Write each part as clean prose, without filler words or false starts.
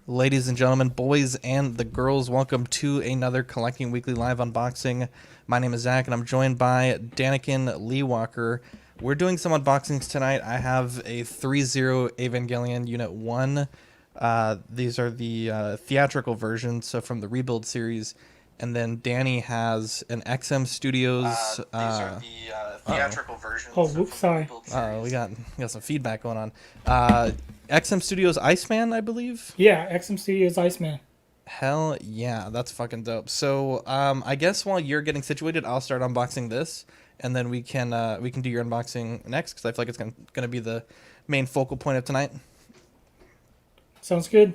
Ladies and gentlemen, boys and the girls, welcome to another Collecting Weekly Live unboxing. My name is Zach, and I'm joined by Danikin Lee Walker. We're doing some unboxings tonight. I have a 3-0 Evangelion Unit 1. These are the theatrical versions, so from the Rebuild series. And then Danny has an XM Studios. These are the theatrical versions. Oh, whoops, sorry. We got some feedback going on. XM Studios Iceman, I believe. Yeah, XM Studios Iceman. Hell yeah, that's fucking dope. So I guess while you're getting situated, I'll start unboxing this, and then we can do your unboxing next because I feel like it's gonna be the main focal point of tonight. Sounds good.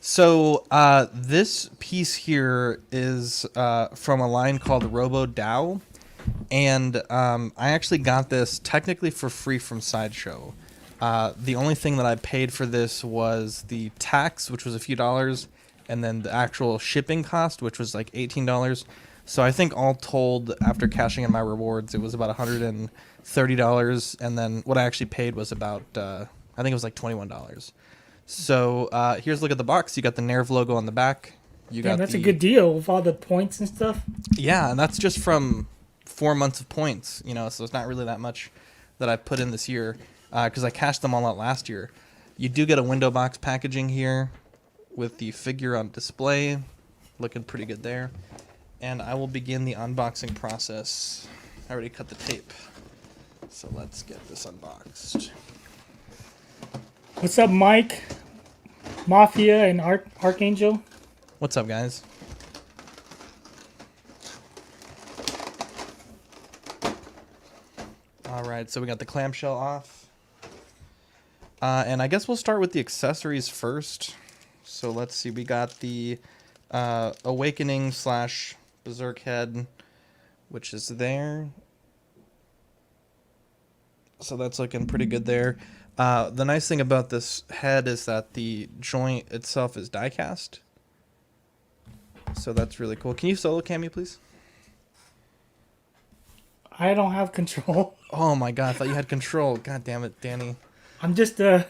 So this piece here is from a line called Robo Dow, and I actually got this technically for free from Sideshow. The only thing that I paid for this was the tax, which was a few dollars, and then the actual shipping cost, which was like $18. So I think all told, after cashing in my rewards, it was about $130, and then what I actually paid was about I think it was like $21. So here's a look at the box. You got the Nerve logo on the back. That's a good deal with all the points and stuff. Yeah, and that's just from 4 months of points, so it's not really that much that I put in this year because I cashed them all out last year. You do get a window box packaging here with the figure on display, looking pretty good there. And I will begin the unboxing process. I already cut the tape, so let's get this unboxed. What's up, Mike, Mafia, and Archangel? What's up, guys? All right, so we got the clamshell off. And I guess we'll start with the accessories first. So let's see, we got the Awakening / Berserk head, which is there. So that's looking pretty good there. The nice thing about this head is that the joint itself is die cast. So that's really cool. Can you solo cam me, please? I don't have control. Oh my god, I thought you had control. God damn it, Danny. I'm just You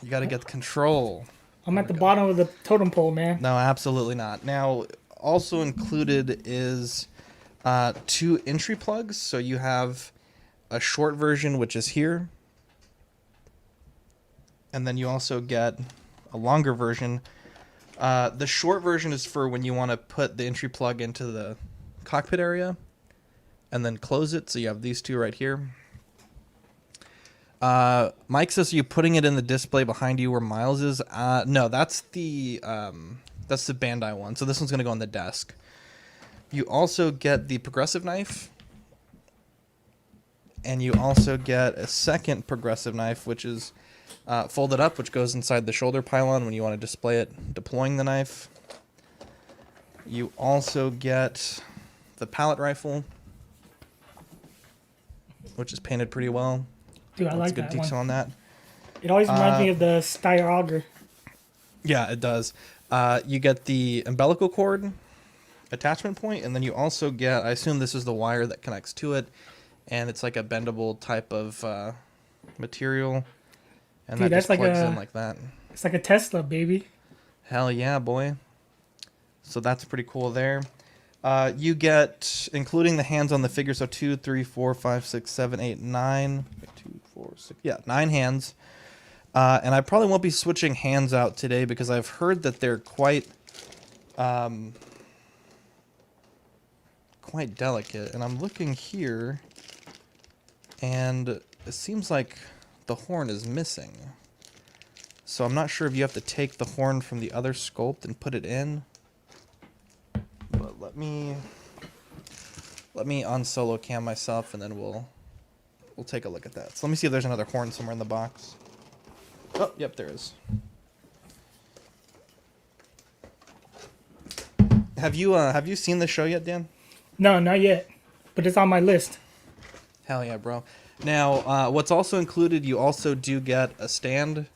gotta get control. I'm at the bottom of the totem pole, man. No, absolutely not. Now, also included is 2 entry plugs. So you have a short version, which is here. And then you also get a longer version. The short version is for when you want to put the entry plug into the cockpit area and then close it. So you have these 2 right here. Mike says, are you putting it in the display behind you where Miles is? No, that's the Bandai one. So this one's going to go on the desk. You also get the progressive knife. And you also get a second progressive knife, which is folded up, which goes inside the shoulder pylon when you want to display it deploying the knife. You also get the pallet rifle, which is painted pretty well. Dude, I like good that detail one. on that. It always reminds me of the Steyr Auger. Yeah, it does. You get the umbilical cord attachment point, and then you also get, I assume this is the wire that connects to it, and it's like a bendable type of material. And Dude, that just that's like plugs a- in like that. It's like a Tesla, baby. Hell yeah, boy. So that's pretty cool there. You get, including the hands on the figure, so 2, 3, 4, 5, 6, 7, 8, 9. 2, 4, 6, yeah, 9 hands. And I probably won't be switching hands out today because I've heard that they're quite delicate. And I'm looking here, and it seems like the horn is missing. So I'm not sure if you have to take the horn from the other sculpt and put it in. But let me unsolo cam myself, and then we'll take a look at that. So let me see if there's another horn somewhere in the box. Oh, yep, there is. Have you seen the show yet, Dan? No, not yet. But it's on my list. Hell yeah, bro. Now, what's also included, you also do get a stand.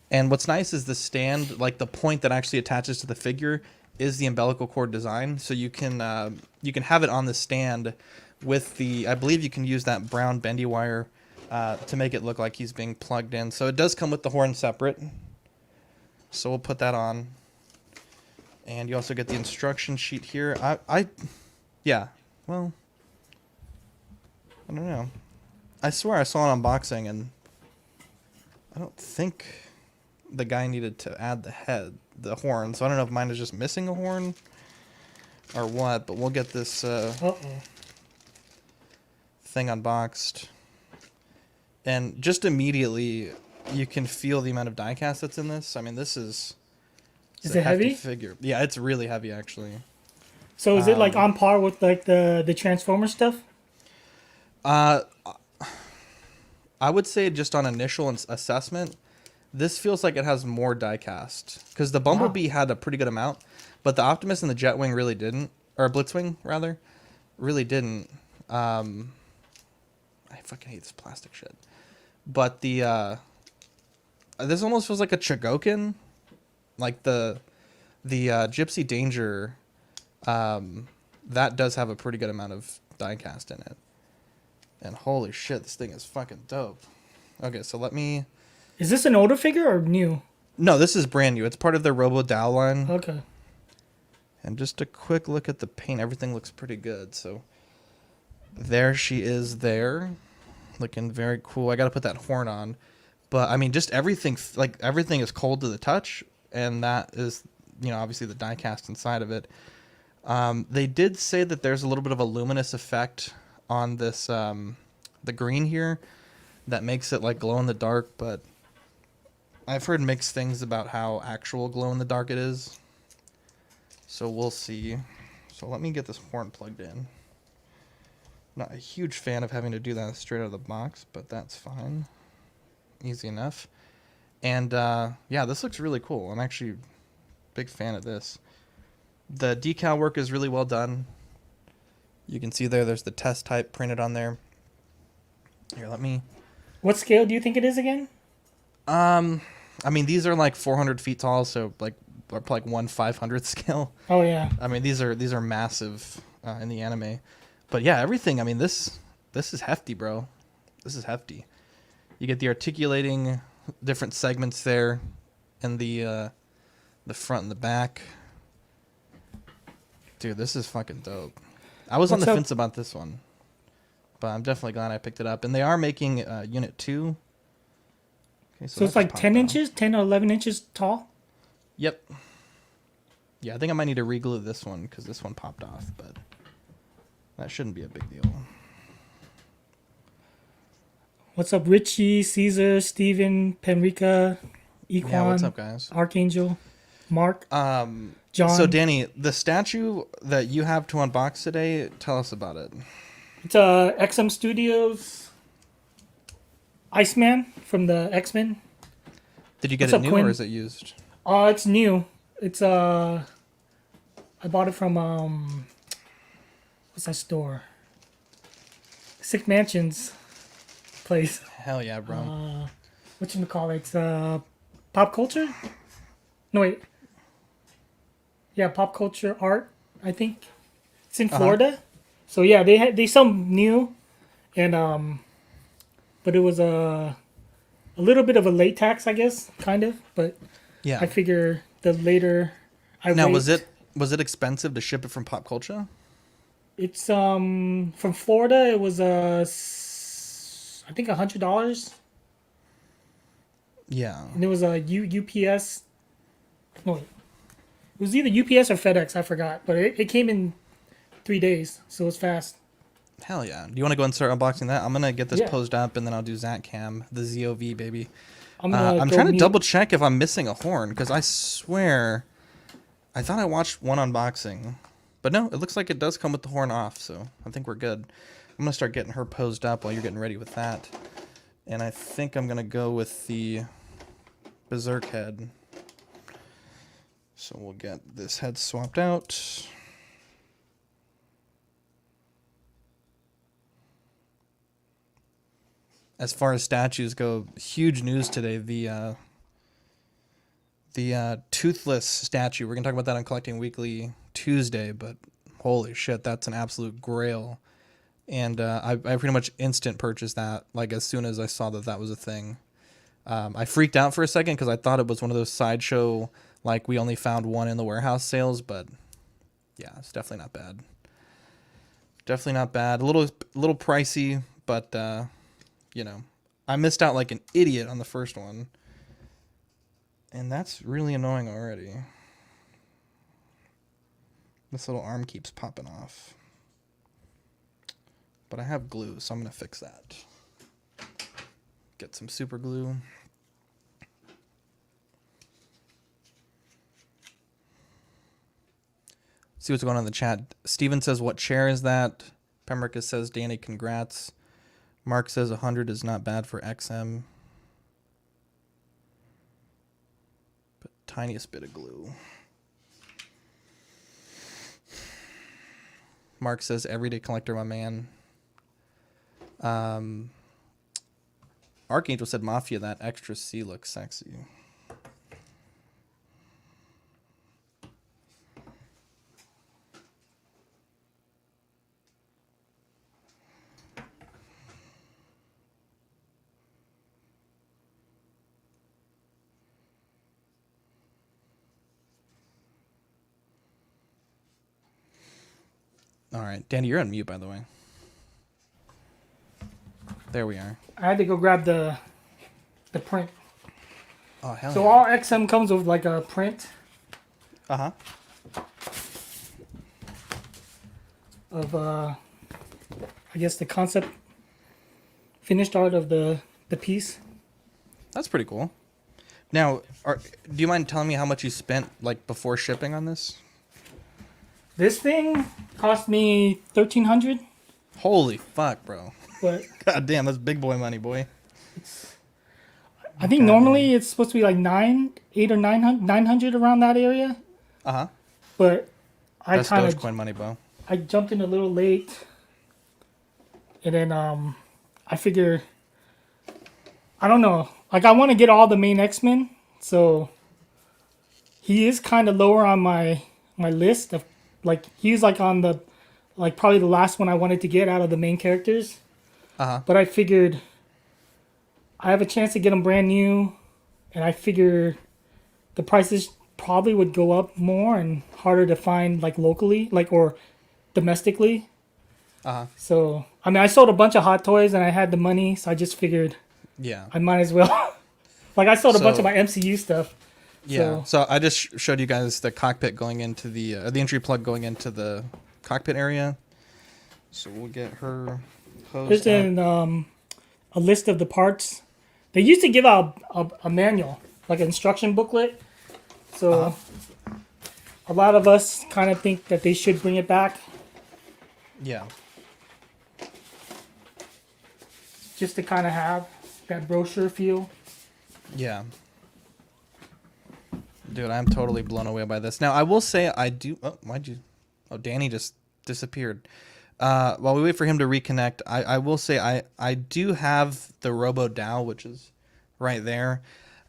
And what's nice is the stand, like the point that actually attaches to the figure, is the umbilical cord design. So you can have it on the stand with the, I believe you can use that brown bendy wire to make it look like he's being plugged in. So it does come with the horn separate. So we'll put that on. And you also get the instruction sheet here. Yeah, well, I don't know. I swear I saw an unboxing, and I don't think the guy needed to add the horn. So I don't know if mine is just missing a horn or what, but we'll get this thing unboxed. And just immediately, you can feel the amount of die cast that's in this. I mean, this is... Is it heavy? Figure. Yeah, it's really heavy, actually. So is it like on par with like the Transformer stuff? I would say just on initial assessment, this feels like it has more die cast. Because the Bumblebee had a pretty good amount, but the Optimus and the Jetwing really didn't. Or Blitzwing, rather. Really didn't. I fucking hate this plastic shit. But the... this almost feels like a Chogokin. Like the Gypsy Danger, that does have a pretty good amount of die cast in it. And holy shit, this thing is fucking dope. Okay, so let me... Is this an older figure or new? No, this is brand new. It's part of their Robo Dow line. Okay. And just a quick look at the paint. Everything looks pretty good. So there she is there. Looking very cool. I got to put that horn on. But, I mean, just everything, like, everything is cold to the touch. And that is, you know, obviously the die cast inside of it. They did say that there's a little bit of a luminous effect on this, the green here, that makes it like glow in the dark. But I've heard mixed things about how actual glow in the dark it is. So we'll see. So let me get this horn plugged in. Not a huge fan of having to do that straight out of the box, but that's fine. Easy enough. And, yeah, this looks really cool. I'm actually a big fan of this. The decal work is really well done. You can see there's the test type printed on there. Here, let me... What scale do you think it is again? I mean, these are like 400 feet tall, so like 1/500th scale. Oh, yeah. I mean, these are massive in the anime. But, yeah, everything, I mean, this is hefty, bro. This is hefty. You get the articulating... different segments there in the front and the back. Dude, this is fucking dope. I was on the fence about this one, but I'm definitely glad I picked it up. And they are making Unit 2. Okay, so it's like 10 inches, 10 or 11 inches tall? Yep. Yeah, I think I might need to re-glue this one because this one popped off, but that shouldn't be a big deal. What's up, Richie, Caesar, Steven, Penrica, Equan, Yeah, what's up, guys? Archangel, Mark, John. So, Danny, the statue that you have to unbox today, tell us about it. It's XM Studios Iceman from the X-Men. Did you get it new or is it used? It's new. It's I bought it from what's that store? Sick Mansions place. Hell yeah, bro. Whatchamacallit? It's Pop Culture? No, wait. Yeah, Pop Culture Art, I think. It's in Florida. So yeah, they sell new, and but it was a little bit of a late tax, I guess, kind of. But Yeah. I figure the later I Now, wait, was it expensive to ship it from Pop Culture? It's from Florida. It was I think $100, Yeah. and it was a UPS. No, wait. It was either UPS or FedEx. I forgot, but it came in 3 days, so it was fast. Hell yeah. Do you want to go and start unboxing that? I'm going to get this Yeah. posed up, and then I'll do Zack Cam, the ZOV, baby. I'm I'm trying to double check if I'm missing a horn, because I swear I thought I watched one unboxing. But no, it looks like it does come with the horn off, so I think we're good. I'm going to start getting her posed up while you're getting ready with that. And I think I'm going to go with the Berserk head. So we'll get this head swapped out. As far as statues go, huge news today. The toothless statue. We're gonna talk about that on Collecting Weekly Tuesday, but holy shit, that's an absolute grail. And I pretty much instant purchased that, like as soon as I saw that was a thing. I freaked out for a second because I thought it was one of those sideshow, like we only found one in the warehouse sales, but yeah, it's definitely not bad. Definitely not bad. A little pricey, but you know, I missed out like an idiot on the first one, and that's really annoying already. This little arm keeps popping off, but I have glue, so I'm gonna fix that. Get some super glue. See what's going on in the chat. Steven says, what chair is that? Pemrica says, Danny, congrats. Mark says 100 is not bad for XM. But tiniest bit of glue. Mark says, everyday collector, my man. Archangel said, Mafia, that extra C looks sexy. All right, Danny, you're on mute, by the way. There we are. I had to go grab the print. Oh, hell So yeah. all XM comes with like a print Uh-huh. of I guess the concept finished art of the piece. That's pretty cool. Now, do you mind telling me how much you spent like before shipping on this? This thing cost me $1,300, Holy fuck, bro. but God damn, that's big boy money, boy. I think normally it's supposed to be like 800 or 900 around that area. Uh-huh. But I That's kind of Dogecoin money, bro. I jumped in a little late, and then I figure I don't know. Like I want to get all the main X-Men, so he is kind of lower on my list of like he's like on the like probably the last one I wanted to get out of the main characters. Uh-huh. But I figured I have a chance to get them brand new, and I figure the prices probably would go up more and harder to find like locally, like or domestically. Uh-huh. So I mean, I sold a bunch of Hot Toys and I had the money, so I just figured Yeah. I might as well. Like I sold a bunch So- of my MCU stuff. Yeah. So I just showed you guys the cockpit going into the entry plug going into the cockpit area. So we'll get her hose There's out. a list of the parts. They used to give out a manual, like an instruction booklet. So a lot of us kind of think that they should bring it back Yeah. just to kind of have that brochure feel. Yeah. Dude, I'm totally blown away by this. Now, I will say I do... Oh, why'd you... Oh, Danny just disappeared. While we wait for him to reconnect, I will say I do have the Robo Dow, which is right there.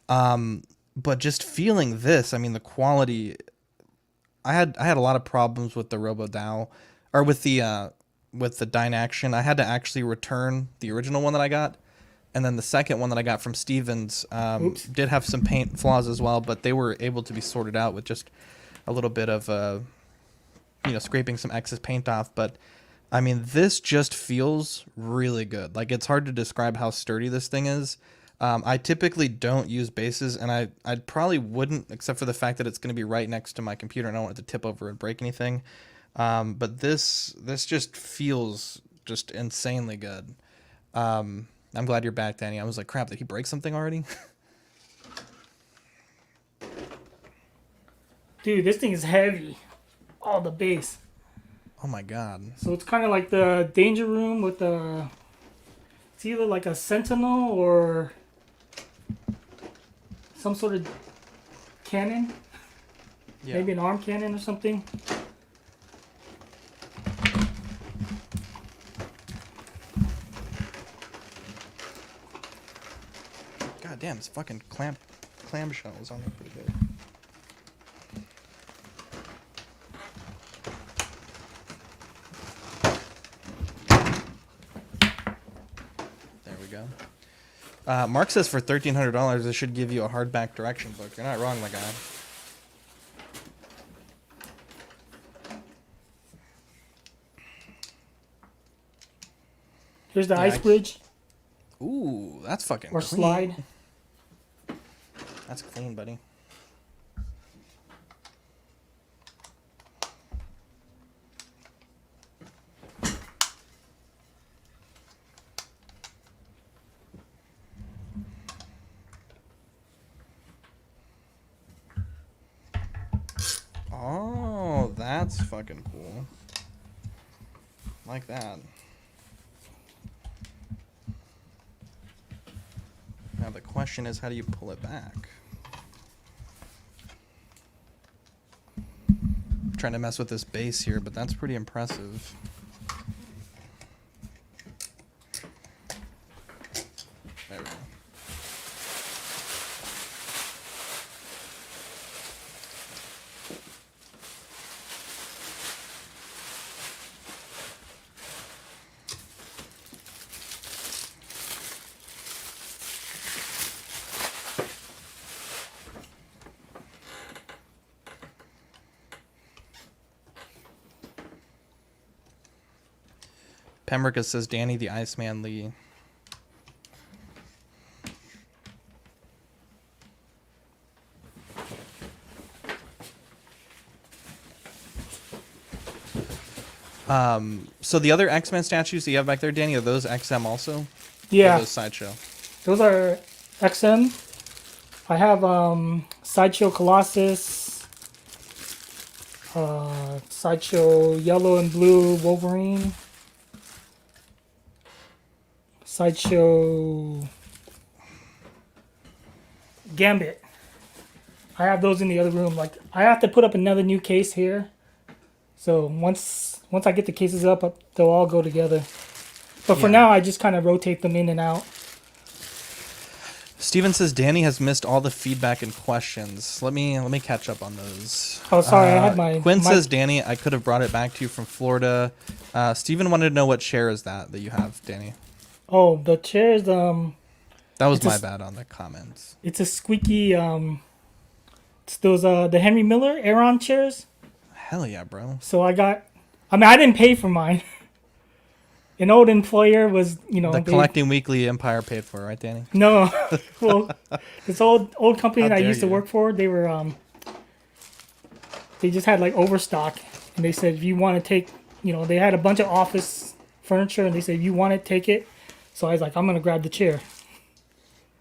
But just feeling this, I mean, the quality... I had a lot of problems with the Robo Dow, or with the Dynaction. I had to actually return the original one that I got. And then the second one that I got from Stevens did have some paint flaws as well, but they were able to be sorted out with just a little bit of, scraping some excess paint off. But, I mean, this just feels really good. Like, it's hard to describe how sturdy this thing is. I typically don't use bases, and I probably wouldn't, except for the fact that it's going to be right next to my computer, and I don't want it to tip over and break anything. But this just feels just insanely good. I'm glad you're back, Danny. I was like, crap, did he break something already? Dude, this thing is heavy. Oh, the base. Oh my god. So it's kind of like the danger room with the... It's either like a sentinel or some sort of cannon. Yeah. Maybe an arm cannon or something. God damn, this fucking clamshell is on there pretty good. There we go. Mark says for $1,300, this should give you a hardback direction book. You're not wrong, my guy. Here's the Yeah, ice bridge Ooh, that's fucking or clean. slide. That's clean, buddy. Oh, that's fucking cool. Like that. Now the question is, how do you pull it back? I'm trying to mess with this base here, but that's pretty impressive. There we go. Pemrica says Danny the Iceman Lee. So the other X-Men statues that you have back there, Danny, are those XM also? Or Yeah, those Sideshow? those are XM. I have Sideshow Colossus, Sideshow Yellow and Blue Wolverine, Sideshow Gambit. I have those in the other room. Like I have to put up another new case here. So once I get the cases up, they'll all go together. But for Yeah. now, I just kind of rotate them in and out. Steven says Danny has missed all the feedback and questions. Let me catch up on those. Oh, sorry, I had my. Quinn my- says Danny, I could have brought it back to you from Florida. Steven wanted to know what chair is that you have, Danny. Oh, the chairs. That was It's my a- bad on the comments. It's a squeaky. It's those the Henry Miller Aeron chairs. Hell yeah, bro. So I didn't pay for mine. An old employer was, The they- Collecting Weekly Empire paid for it, right, Danny? No, well, this old company How that I dare used to you. work for, they were they just had like overstock, and they said if you want to take, they had a bunch of office furniture, and they said if you want it, take it. So I was like, I'm gonna grab the chair.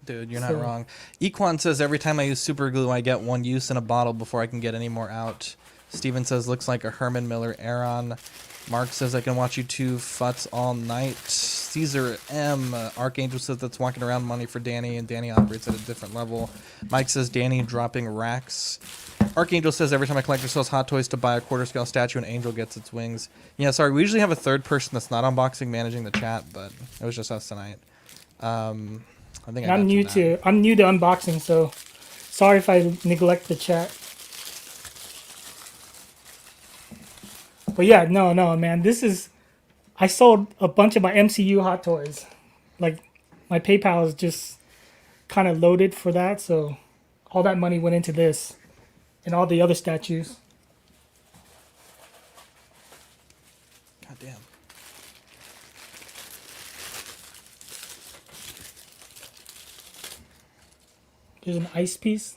Dude, you're not So- wrong. Equan says every time I use super glue, I get one use in a bottle before I can get any more out. Steven says looks like a Herman Miller Aeron. Mark says I can watch you two futs all night. Caesar M. Archangel says that's walking around money for Danny, and Danny operates at a different level. Mike says Danny dropping racks. Archangel says every time a collector sells Hot Toys to buy a quarter scale statue, an angel gets its wings. Yeah, sorry, we usually have a third person that's not unboxing managing the chat, but it was just us tonight. I think And I'm new that. to unboxing, so sorry if I neglect the chat. But yeah, no, man. I sold a bunch of my MCU Hot Toys. Like, my PayPal is just kind of loaded for that, so all that money went into this and all the other statues. God damn. There's an ice piece.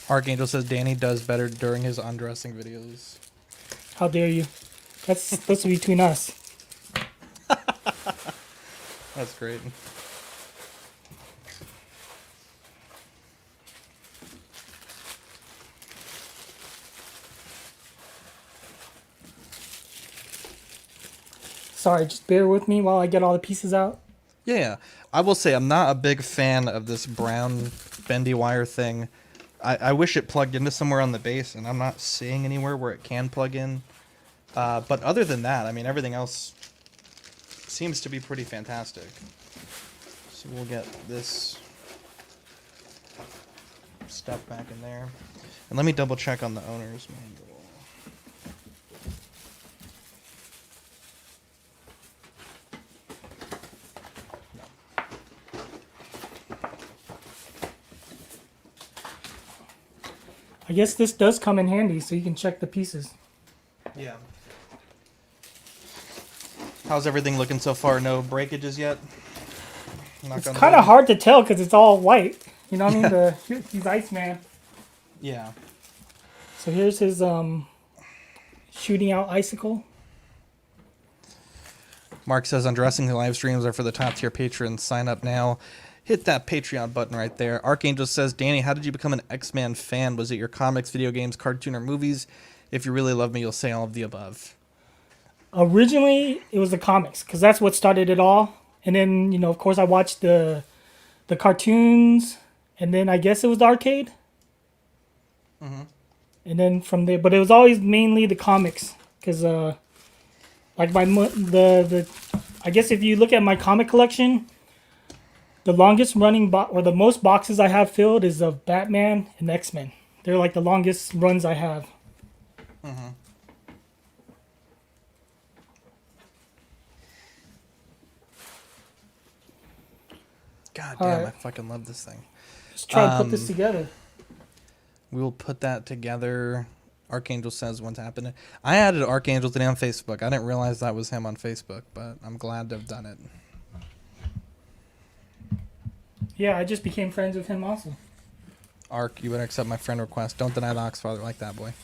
Archangel says Danny does better during his undressing videos. How dare you? That's supposed to be between us. That's great. Sorry, just bear with me while I get all the pieces out. Yeah, I will say I'm not a big fan of this brown bendy wire thing. I wish it plugged into somewhere on the base, and I'm not seeing anywhere where it can plug in. But other than that, I mean, everything else seems to be pretty fantastic. So we'll get this stuff back in there. And let me double check on the owner's manual. I guess this does come in handy, so you can check the pieces. Yeah. How's everything looking so far? No breakages yet? It's kind of hard to tell because it's all white. You know what I mean? He's Iceman. Yeah. So here's his shooting out icicle. Mark says undressing the live streams are for the top tier patrons. Sign up now. Hit that Patreon button right there. Archangel says, Danny, how did you become an X-Man fan? Was it your comics, video games, cartoon, or movies? If you really love me, you'll say all of the above. Originally, it was the comics because that's what started it all. And then, you know, of course, I watched the cartoons, and then I guess it was the arcade. Mm-hmm. And then from there, but it was always mainly the comics because, like I guess if you look at my comic collection, the longest running or the most boxes I have filled is of Batman and X-Men. They're like the longest runs I have. Mm-hmm. God damn, I fucking love this thing. Let's try to put this together. We will put that together. Archangel says what's happening. I added Archangel today on Facebook. I didn't realize that was him on Facebook, but I'm glad to have done it. Yeah, I just became friends with him also. Ark, you better accept my friend request. Don't deny the Oxfather like that, boy.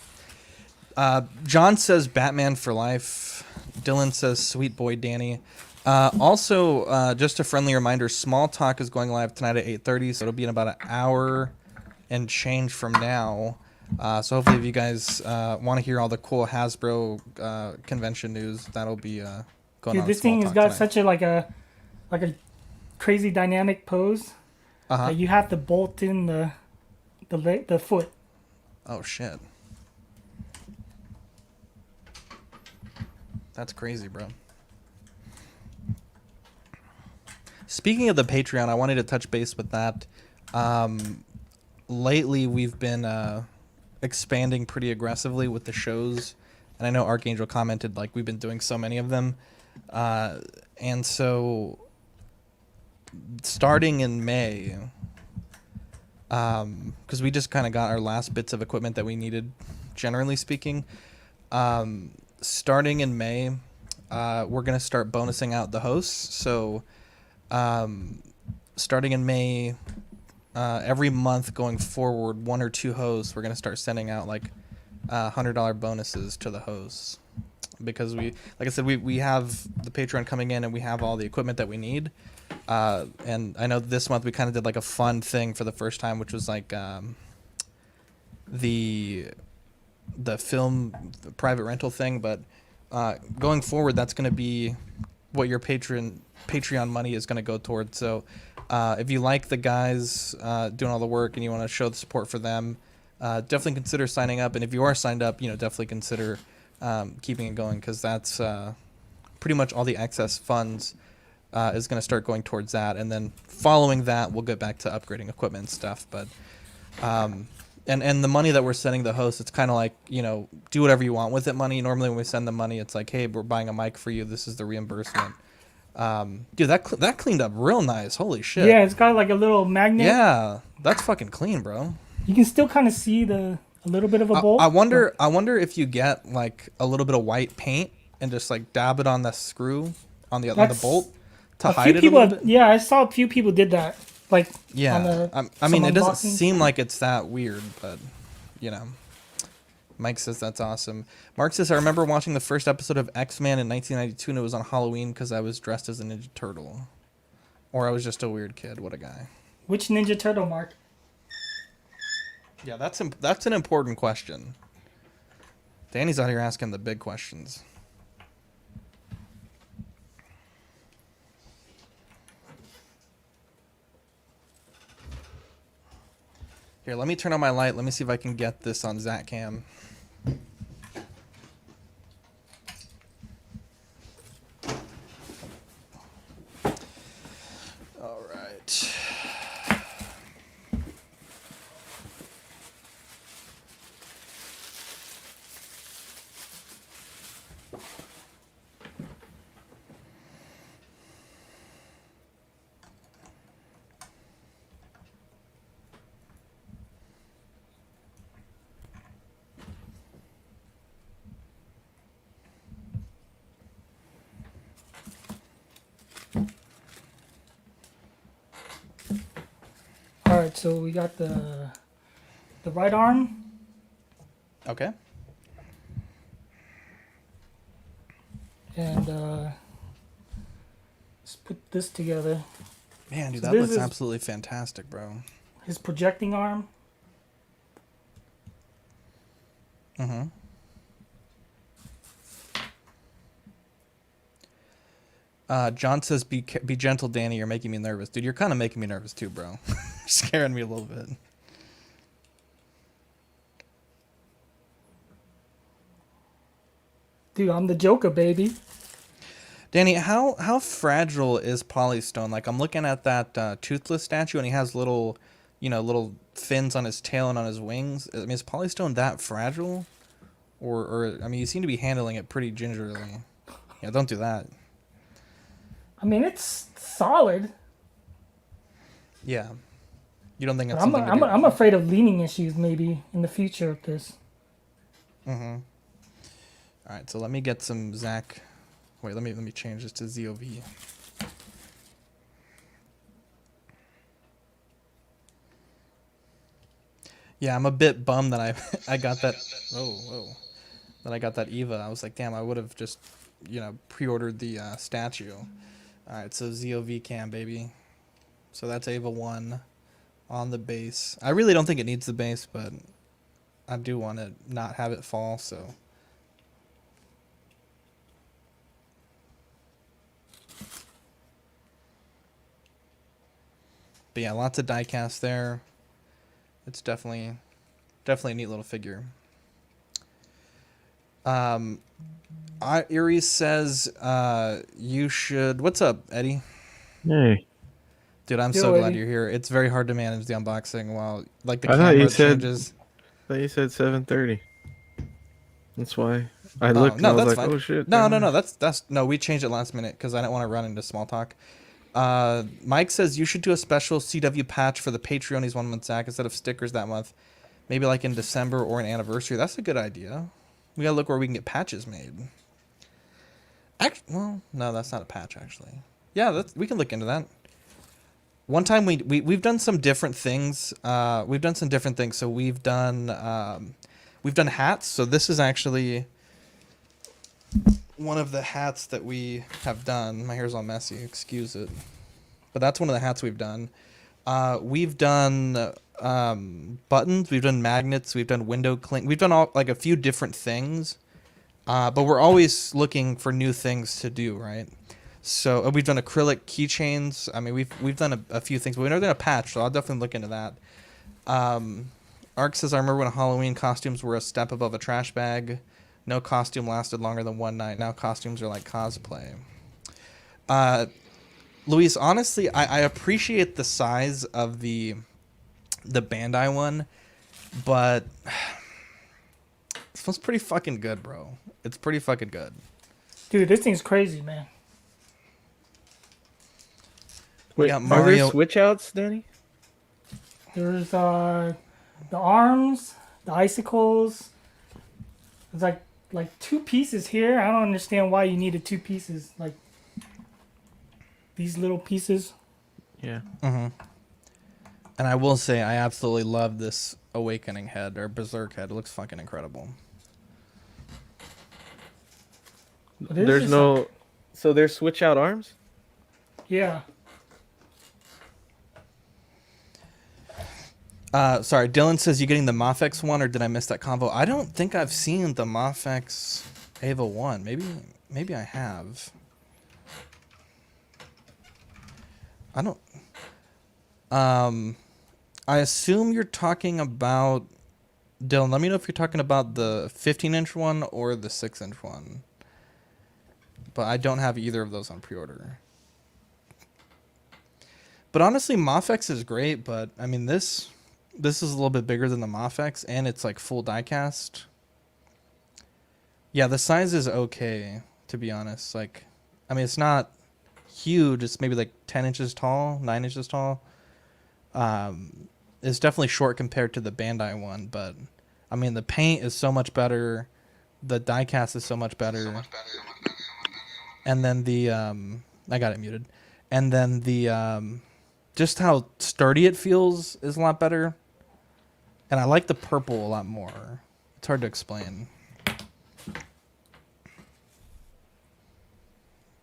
John says Batman for life. Dylan says sweet boy Danny. Also, just a friendly reminder, Small Talk is going live tonight at 8:30, so it'll be in about an hour and change from now. So hopefully if you guys want to hear all the cool Hasbro convention news, that'll be going on. This thing has got such a crazy dynamic pose that you have to bolt in the foot. Oh shit. That's crazy, bro. Speaking of the Patreon, I wanted to touch base with that. Lately, we've been expanding pretty aggressively with the shows. And I know Archangel commented, like, we've been doing so many of them. And so, starting in May, because we just kind of got our last bits of equipment that we needed, generally speaking. Starting in May, we're going to start bonusing out the hosts. So, starting in May, every month going forward, one or two hosts, we're going to start sending out like $100 bonuses to the hosts. Because like I said, we have the Patreon coming in and we have all the equipment that we need. And I know this month we kind of did like a fun thing for the first time, which was like the private rental thing. But going forward, that's going to be what your Patreon money is going to go towards. So if you like the guys doing all the work and you want to show the support for them, definitely consider signing up. And if you are signed up, definitely consider keeping it going, because that's pretty much all the excess funds is going to start going towards that. And then following that, we'll get back to upgrading equipment and stuff. But and the money that we're sending the host, it's kind of like, do whatever you want with it money. Normally when we send the money, it's like, hey, we're buying a mic for you. This is the reimbursement. Dude, that cleaned up real nice. Holy shit. Yeah, it's got like a little magnet. Yeah, that's fucking clean, bro. You can still kind of see a little bit of a bolt. I wonder if you get like a little bit of white paint and just like dab it on the screw on the bolt to hide it a little bit. Yeah, I saw a few people did that. Like, yeah, I mean, it doesn't seem like it's that weird, but Mike says that's awesome. Mark says, I remember watching the first episode of X-Man in 1992, and it was on Halloween because I was dressed as a Ninja Turtle. Or I was just a weird kid. What a guy. Which Ninja Turtle, Mark? Yeah, that's an important question. Danny's out here asking the big questions. Here, let me turn on my light. Let me see if I can get this on Zack Cam. All right. All right, so we got the right arm. Okay. And let's put this together. Man, dude, So that this looks is- absolutely fantastic, bro. His projecting arm. Mm-hmm. John says, be gentle, Danny. You're making me nervous. Dude, you're kind of making me nervous too, bro. Scaring me a little bit. Dude, I'm the Joker, baby. Danny, how fragile is Polystone? Like, I'm looking at that toothless statue, and he has little, little fins on his tail and on his wings. I mean, is Polystone that fragile? Or I mean, you seem to be handling it pretty gingerly. Yeah, don't do that. I mean, it's solid. Yeah. You don't think But it's something to do? I'm afraid of leaning issues maybe in the future of this. Mm-hmm. All right, so let me get some Zack. Wait, let me change this to ZOV. Yeah, I'm a bit bummed that I got that. Whoa. That I got that Eva. I was like, damn, I would have just, pre-ordered the statue. All right, so ZOV cam, baby. So that's Ava 1 on the base. I really don't think it needs the base, but I do want to not have it fall, so. But yeah, lots of die cast there. It's definitely a neat little figure. Iris says you should. What's up, Eddie? Hey, Dude, I'm Yo, so glad Eddie. you're here. It's very hard to manage the unboxing while the I thought camera you said- changes. I thought you said 7:30. That's why I Oh, looked no, and I was that's like, fine. "Oh shit!" No, never mind. that's no. We changed it last minute because I didn't want to run into small talk. Mike says you should do a special CW patch for the Patreonies 1 month, Zach, instead of stickers that month. Maybe like in December or an anniversary. That's a good idea. We gotta look where we can get patches made. Well, no, that's not a patch actually. Yeah, we can look into that. One time we've done some different things. So we've done hats. So this is actually one of the hats that we have done. My hair's all messy, excuse it. But that's one of the hats we've done. We've done buttons, we've done magnets, we've done window clink. We've done a few different things. But we're always looking for new things to do, right? So we've done acrylic keychains. I mean, we've done a few things, but we've never done a patch, so I'll definitely look into that. Ark says, I remember when Halloween costumes were a step above a trash bag. No costume lasted longer than one night. Now costumes are like cosplay. Luis, honestly, I appreciate the size of the Bandai one, but this one's pretty fucking good, bro. It's pretty fucking good. Dude, this thing's crazy, man. Wait, got are Mario- there switch outs, Danny? There's the arms, the icicles. There's like two pieces here. I don't understand why you needed two pieces. Like these little pieces. Yeah. Mm-hmm. And I will say, I absolutely love this Awakening head or Berserk head. It looks fucking incredible. But it's There's just no. So there's switch out arms. Yeah. Sorry, Dylan says you getting the Mafex one, or did I miss that convo? I don't think I've seen the Mafex Ava 1. Maybe I have. I don't. I assume you're talking about, Dylan, let me know if you're talking about the 15-inch one or the 6-inch one. But I don't have either of those on pre-order. But honestly, Mafex is great. But I mean, this is a little bit bigger than the Mafex, and it's like full diecast. Yeah, the size is okay, to be honest. Like, I mean, it's not huge. It's maybe like 10 inches tall, 9 inches tall. It's definitely short compared to the Bandai one, but I mean, the paint is so much better. The diecast is so much better. And then the I got it muted. And then the just how sturdy it feels is a lot better. And I like the purple a lot more. It's hard to explain.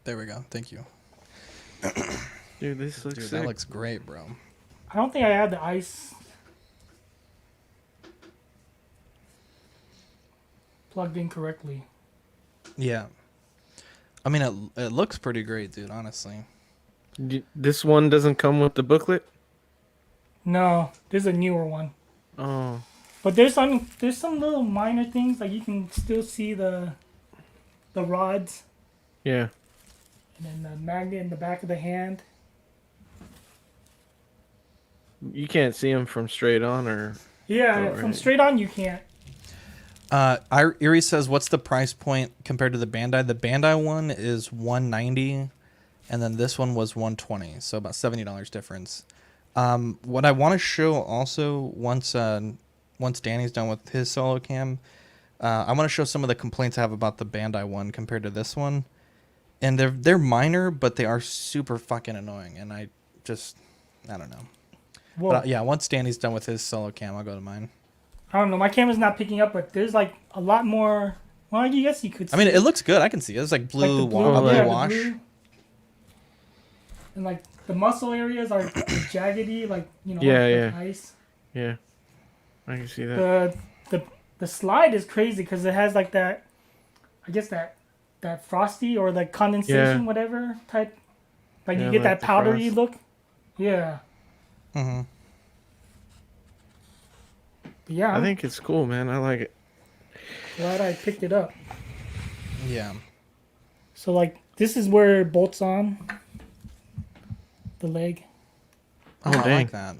There we go. Thank you. Dude, this looks Dude, sick. that looks great, bro. I don't think I had the ice plugged in correctly. Yeah. I mean, it looks pretty great, dude, honestly. This one doesn't come with the booklet? No, there's a newer one. Oh. But there's some little minor things, like you can still see the rods Yeah. and then the magnet in the back of the hand. You can't see them from straight on or... Yeah, Oh, from right. straight on you can't. Erie says, what's the price point compared to the Bandai? The Bandai one is $190, and then this one was $120, so about $70 difference. What I want to show also, once Danny's done with his solo cam, I want to show some of the complaints I have about the Bandai one compared to this one. And they're minor, but they are super fucking annoying, and I don't know. Whoa. But yeah, once Danny's done with his solo cam, I'll go to mine. I don't know. My camera's not picking up, but there's like a lot more. Well, I guess you could see. I mean, it looks good. I can see it. It's like blue, like the blue the wash. blue. And like the muscle areas are jaggedy, like like ice. Yeah. I can see that. The slide is crazy because it has like that. I guess that frosty or like condensation, whatever type. Like Yeah, you get like that the powdery frost. look. Yeah. Mm-hmm. But yeah, I I'm think it's cool, man. I like it. glad I picked it up. Yeah. So like this is where it bolts on the leg. Oh, I dang. like that.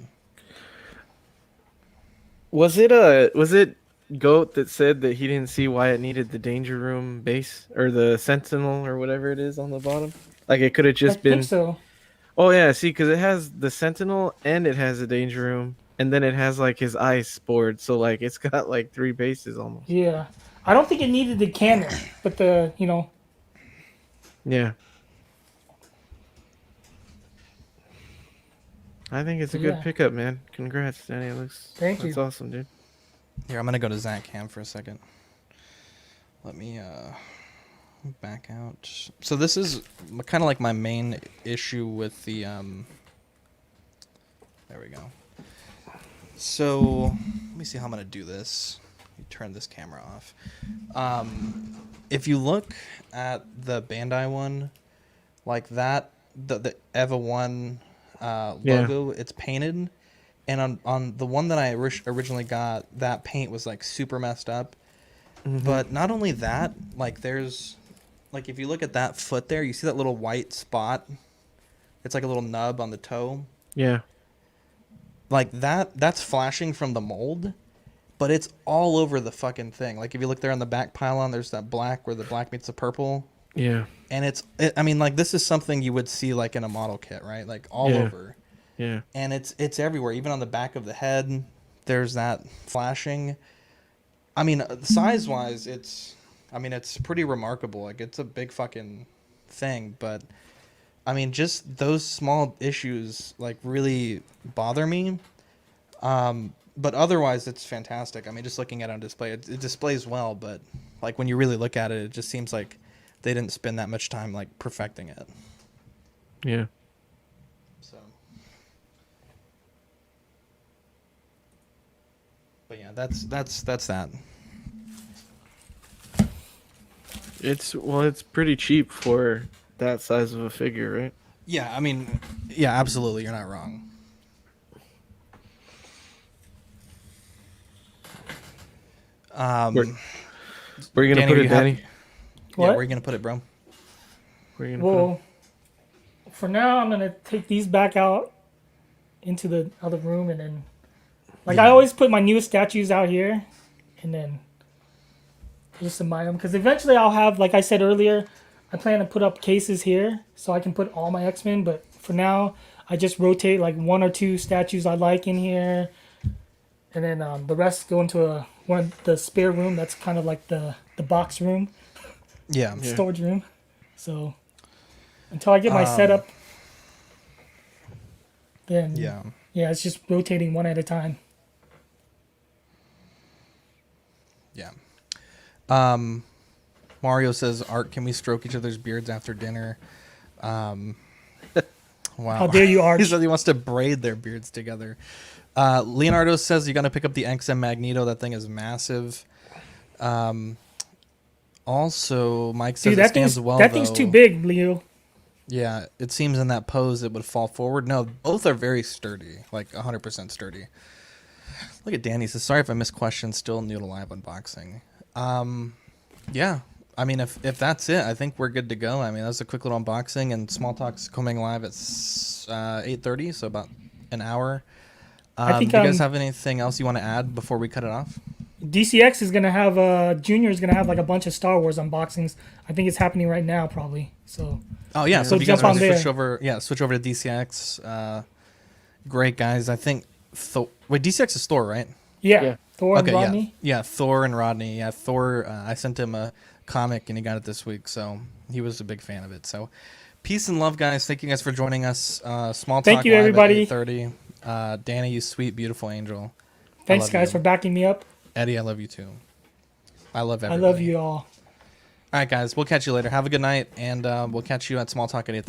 Was it Goat that said that he didn't see why it needed the Danger Room base or the Sentinel or whatever it is on the bottom? Like it could have just I been. think so. Oh yeah, see, because it has the Sentinel and it has a Danger Room, and then it has like his ice board, so like it's got like 3 bases almost. Yeah. I don't think it needed the cannon, but Yeah. I think it's a good Yeah. pickup, man. Congrats, Danny. Thank That's you. awesome, dude. Here, I'm gonna go to Zack Cam for a second. Let me back out. So this is kind of like my main issue with the There we go. So let me see how I'm gonna do this. Let me turn this camera off. If you look at the Bandai one, like that, the EVA 1 logo, it's painted. And on the one that I originally got, that paint was like super messed up. Mm-hmm. But not only that, like there's, like if you look at that foot there, you see that little white spot? It's like a little nub on the toe. Yeah. Like that's flashing from the mold, but it's all over the fucking thing. Like if you look there on the back pylon, there's that black where the black meets the purple. Yeah. And I mean, like this is something you would see like in a model kit, right? Like all over. Yeah. And it's everywhere. Even on the back of the head, there's that flashing. I mean, size-wise, it's pretty remarkable. Like, it's a big fucking thing. But, I mean, just those small issues, like, really bother me. But otherwise, it's fantastic. I mean, just looking at it on display, it displays well. But, like, when you really look at it, it just seems like they didn't spend that much time, like, perfecting it. Yeah. So... But yeah, that's that. It's pretty cheap for that size of a figure, right? Yeah, I mean, yeah, absolutely, you're not wrong. Where are you gonna Danny, put are it, you Danny? Yeah, What? where are you gonna put it, bro? Where are you gonna put Well, for now, I'm gonna take these back out into the other room, and then like I always put my newest statues out here, and then just admire them because eventually I'll have, like I said earlier, I plan to put up cases here so I can put all my X-Men. But for now, I just rotate like 1 or 2 statues I like in here, and then the rest go into the spare room. That's kind of like the box room, storage room. So until I get my setup, then it's just rotating one at a time. Yeah. Mario says, Art, can we stroke each other's beards after dinner? Wow. How dare you, Art? He says he wants to braid their beards together. Leonardo says you got to pick up the XM Magneto. That thing is massive. Also, Mike says it stands well, that thing's too big, Leo. Yeah, it seems in that pose it would fall forward. No, both are very sturdy, like 100% sturdy. Look at Danny. He says, sorry if I missed questions. Still new to live unboxing. Yeah, I mean, if that's it, I think we're good to go. I mean, that was a quick little unboxing, and Small Talk's coming live at 8:30, so about an hour. I think, do you guys have anything else you want to add before we cut it off? DCX is gonna have Junior is gonna have like a bunch of Star Wars unboxings. I think it's happening right now, probably. So. Oh yeah, so if you guys jump want on to switch over to DCX. Great guys, I think. Wait, DCX is Thor, right? Yeah. Thor and Rodney. Yeah, Thor and Rodney. Yeah, Thor. I sent him a comic and he got it this week, so he was a big fan of it. So, peace and love, guys. Thank you guys for joining us. Small Talk. Thank you, live everybody. At 8:30. Danny, you sweet, beautiful angel. Thanks, guys, for backing me up. Eddie, I love you too. I love everybody. I love you all. All right, guys. We'll catch you later. Have a good night, and we'll catch you at Small Talk at 8:30.